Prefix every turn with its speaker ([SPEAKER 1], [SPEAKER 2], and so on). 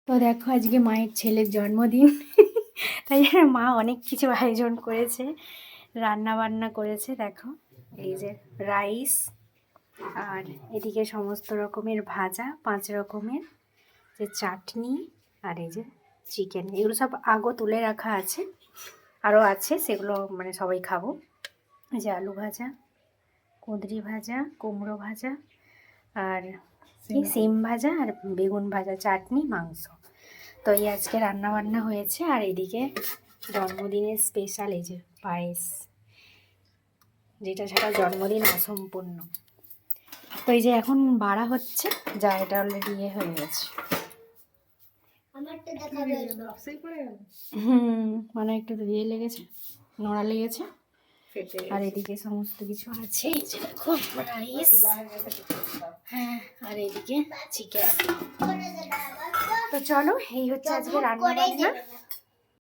[SPEAKER 1] তো দেখো আজকে মায়ের ছেলের জন্মদিন, তাই জন্য মা অনেক কিছু আয়োজন করেছে, রান্না বান্না করেছে। দেখো এই যে রাইস, আর এদিকে সমস্ত রকমের ভাজা, 5 রকমের যে চাটনি, আর এই যে চিকেন। এগুলো সব আগো তুলে রাখা আছে, আরও আছে, সেগুলো মানে সবাই খাবো। এই যে আলু ভাজা, কুঁদরি ভাজা, কুমড়ো ভাজা, আর কি সিম ভাজা, আর বেগুন ভাজা, চাটনি, মাংস। তো এই আজকে রান্না বান্না হয়েছে। আর এদিকে জন্মদিনের স্পেশাল এই যে পায়েস, যেটা ছাড়া জন্মদিন অসম্পূর্ণ। তো এই যে এখন বাড়া হচ্ছে, যা এটা অলরেডি ইয়ে হয়ে গেছে। মানে একটু ইয়ে লেগেছে, নোড়া লেগেছে। আর এদিকে সমস্ত কিছু আছে, এই যে দেখো রাইস, হ্যাঁ, আর এদিকে চিকেন। তো চলো, এই হচ্ছে আজকে রান্না বান্না।